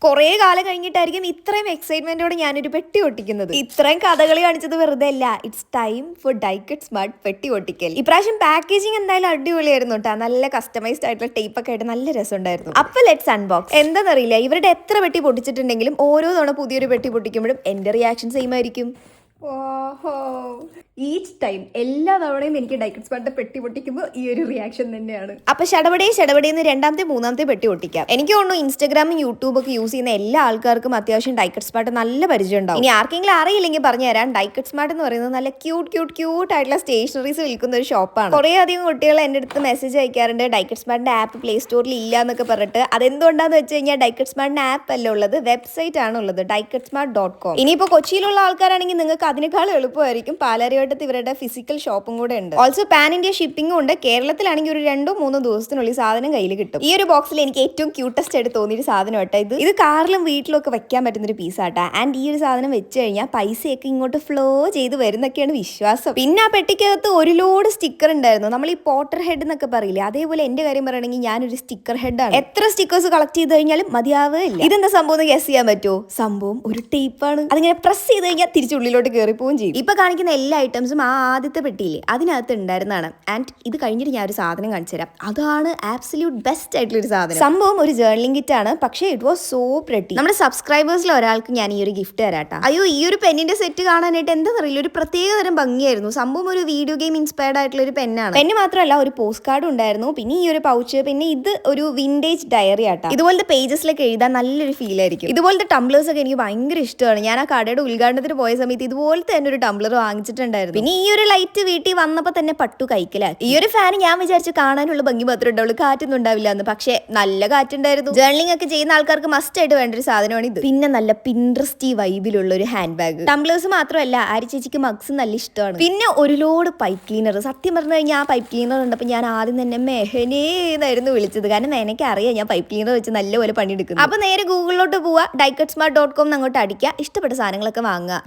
കുറേ കാലം കഴിഞ്ഞിട്ടായിരിക്കും ഇത്രയും എക്സൈറ്റ്മെന്റോടെ ഞാനൊരു പെട്ടി ഒട്ടിക്കുന്നത്. ഇത്രയും കഥകളി കാണിച്ചത് വെറുതെ അല്ല. ഇറ്റ്സ് ടൈം ഫോർ ഡൈക്കറ്റ് സ്മാർട്ട് പെട്ടി ഒട്ടിക്കൽ. ഇപ്രാവശ്യം പാക്കേജിങ് എന്തായാലും അടിപൊളിയായിരുന്നു കേട്ടോ. നല്ല കസ്റ്റമൈസ്ഡ് ആയിട്ടുള്ള ടേപ്പ് ഒക്കെ ആയിട്ട് നല്ല രസമുണ്ടായിരുന്നു. അപ്പൊ ലെറ്റ്സ് അൺബോക്സ്. എന്താണെന്നറിയില്ല, ഇവരുടെ എത്ര പെട്ടി പൊട്ടിച്ചിട്ടുണ്ടെങ്കിലും ഓരോ തവണ പുതിയൊരു പെട്ടി പൊട്ടിക്കുമ്പോഴും എന്റെ റിയാക്ഷൻ സെയിം ആയിരിക്കും. ഓഹോ, ഈച്ച് ടൈം എല്ലാ തവണയും എനിക്ക് ഡൈക്കറ്റ് സ്മാർട്ട് പെട്ടി പൊട്ടിക്കുമ്പോൾ ഈ ഒരു റിയാക്ഷൻ തന്നെയാണ്. അപ്പൊ ഷടപടേന്ന് രണ്ടാമത്തെ മൂന്നാമത്തെ പെട്ടി ഒട്ടിക്കാം. എനിക്ക് തോന്നുന്നു ഇൻസ്റ്റാഗ്രാമും യൂട്യൂബ് ഒക്കെ യൂസ് ചെയ്യുന്ന എല്ലാ ആൾക്കാർക്കും അത്യാവശ്യം ഡൈക്കറ്റ് സ്മാർട്ട് നല്ല പരിചയം ഉണ്ടാവും. ഇനി ആർക്കെങ്കിലും അറിയില്ലെങ്കിൽ പറഞ്ഞു തരാം. ഡൈക്കറ്റ് സ്മാർട്ട് എന്ന് പറയുന്നത് നല്ല ക്യൂട്ട് ആയിട്ടുള്ള സ്റ്റേഷനറീസ് വിൽക്കുന്ന ഒരു ഷോപ്പാണ്. കുറേ അധികം കുട്ടികൾ എൻ്റെ അടുത്ത് മെസ്സേജ് അയക്കാറുണ്ട്, ഡൈക്കറ്റ് സ്മാർട്ടിന്റെ ആപ്പ് പ്ലേ സ്റ്റോറിൽ ഇല്ല എന്നൊക്കെ പറഞ്ഞിട്ട്. അതെന്തുകൊണ്ടാന്ന് വെച്ച് കഴിഞ്ഞാൽ ഡൈക്കറ്റ് സ്മാർട്ടിന്റെ ആപ്പ് അല്ല ഉള്ളത്, വെബ്സൈറ്റ് ആണ് ഉള്ളത്, diketsmart.com. ഇനിയിപ്പോൾ കൊച്ചിയിലുള്ള ആൾക്കാരാണെങ്കിൽ നിങ്ങൾക്ക് അതിനേക്കാൾ എളുപ്പമായിരിക്കും. പാലാരിവട്ടത്ത് ഇവരുടെ ഫിസിക്കൽ ഷോപ്പും കൂടെ ഉണ്ട്. ഓൾസോ പാൻ ഇന്ത്യ ഷിപ്പിംഗും ഉണ്ട്. കേരളത്തിലാണെങ്കിൽ ഒരു 2-3 ദിവസത്തിനുള്ളിൽ സാധനം കയ്യിൽ കിട്ടും. ഈ ഒരു ബോക്സിൽ എനിക്ക് ഏറ്റവും ക്യൂട്ടസ്റ്റ് ആയിട്ട് തോന്നിയൊരു സാധനം കേട്ടോ ഇത് കാറിലും വീട്ടിലും ഒക്കെ വെക്കാൻ പറ്റുന്ന ഒരു പീസാട്ടാ. ആൻഡ് ഈ ഒരു സാധനം വെച്ച് കഴിഞ്ഞാൽ പൈസയൊക്കെ ഇങ്ങോട്ട് ഫ്ലോ ചെയ്ത് വരുന്നൊക്കെയാണ് വിശ്വാസം. പിന്നെ ആ പെട്ടിക്കകത്ത് ഒരു ലോഡ് സ്റ്റിക്കർ ഉണ്ടായിരുന്നു. നമ്മൾ ഈ പോട്ടർ ഹെഡ് എന്നൊക്കെ പറയില്ലേ, അതേപോലെ എന്റെ കാര്യം പറയുകയാണെങ്കിൽ ഞാനൊരു സ്റ്റിക്കർ ഹെഡാണ്. എത്ര സ്റ്റിക്കേഴ്സ് കളക്ട് ചെയ്ത് കഴിഞ്ഞാലും മതിയാവില്ല. ഇതെന്താ സംഭവം ഗസ് ചെയ്യാൻ പറ്റുമോ? സംഭവം ഒരു ടേപ്പാണ്. അതിങ്ങനെ പ്രസ് ചെയ്ത് കഴിഞ്ഞാൽ തിരിച്ചുള്ളിലോട്ട് കയറി പോവുകയും ചെയ്യും. ഇപ്പൊ കാണിക്കുന്ന എല്ലാ ഐറ്റംസും ആ ആദ്യത്തെ പെട്ടിയില്ലേ അതിനകത്ത് ഉണ്ടായിരുന്നതാണ്. ആൻഡ് ഇത് കഴിഞ്ഞിട്ട് ഞാൻ ഒരു സാധനം കാണിച്ചു തരാം. അതാണ് ആബ്സല്യൂട്ട് ബെസ്റ്റ് ആയിട്ടുള്ള ഒരു സാധനം. സംഭവം ഒരു ജേർണലിംഗ് കിറ്റ് ആണ്, പക്ഷേ ഇറ്റ് വാസ് സോ പ്രെട്ടി. നമ്മുടെ സബ്സ്ക്രൈബേഴ്സിൽ ഒരാൾക്ക് ഞാൻ ഈ ഒരു ഗിഫ്റ്റ് തരാട്ടാ. അയ്യോ, ഈ ഒരു പെന്നിന്റെ സെറ്റ് കാണാനായിട്ട് എന്താണെന്നറിയില്ല, ഒരു പ്രത്യേക തരം ഭംഗിയായിരുന്നു. സംഭവം ഒരു വീഡിയോ ഗെയിം ഇൻസ്പയർഡ് ആയിട്ടുള്ള ഒരു പെന്നാണ്. പെന്ന് മാത്രമല്ല, ഒരു പോസ്റ്റ് കാർഡും ഉണ്ടായിരുന്നു. പിന്നെ ഈ ഒരു പൗച്ച്, പിന്നെ ഇത് ഒരു വിന്റേജ് ഡയറി ആട്ടാ. ഇതുപോലത്തെ പേജസിലൊക്കെ എഴുതാൻ നല്ലൊരു ഫീൽ ആയിരിക്കും. ഇതുപോലത്തെ ടംബ്ലേഴ്സ് ഒക്കെ എനിക്ക് ഭയങ്കര ഇഷ്ടമാണ്. ഞാൻ ആ കടയുടെ ഉദ്ഘാടനത്തിന് പോയ സമയത്ത് ഇതുപോലത്തെ തന്നെ ഒരു ടംബ്ലർ വാങ്ങിച്ചിട്ടുണ്ടായിരുന്നു. പിന്നെ ഈ ഒരു ലൈറ്റ് വീട്ടിൽ വന്നപ്പോൾ തന്നെ പട്ടു കൈക്കലാക്കി. ഈ ഒരു ഫാൻ ഞാൻ വിചാരിച്ചു കാണാനുള്ള ഭംഗി മാത്രമേ ഉണ്ടാവുള്ളൂ, കാറ്റൊന്നും ഉണ്ടാവില്ല എന്ന്. പക്ഷേ നല്ല കാറ്റുണ്ടായിരുന്നു. ജേർണലിംഗ് ഒക്കെ ചെയ്യുന്ന ആൾക്കാർക്ക് മസ്റ്റ് ആയിട്ട് വേണ്ട ഒരു സാധനമാണ് ഇത്. പിന്നെ നല്ല പിൻട്രസ്റ്റി വൈബിലുള്ള ഒരു ഹാൻഡ് ബാഗ്. ടംബ്ലേഴ്സ് മാത്രമല്ല, ആരി ചേച്ചിക്ക് മഗ്സ് നല്ല ഇഷ്ടമാണ്. പിന്നെ ഒരു ലോഡ് പൈപ്പ് ക്ലീനർ. സത്യം പറഞ്ഞു കഴിഞ്ഞാൽ ആ പൈപ്പ് ക്ലീനർ ഉണ്ടപ്പോൾ ഞാൻ ആദ്യം തന്നെ മെഹനേ എന്നായിരുന്നു വിളിച്ചത്. കാരണം എനിക്കറിയാം ഞാൻ പൈപ്പ് ക്ലീനർ വെച്ച് നല്ലപോലെ പണിയെടുക്കുന്നു. അപ്പൊ നേരെ ഗൂഗിളിലോട്ട് പോവുക, diketsmart.com അങ്ങോട്ട് അടിക്കുക, ഇഷ്ടപ്പെട്ട സാധനങ്ങളൊക്കെ വാങ്ങുക.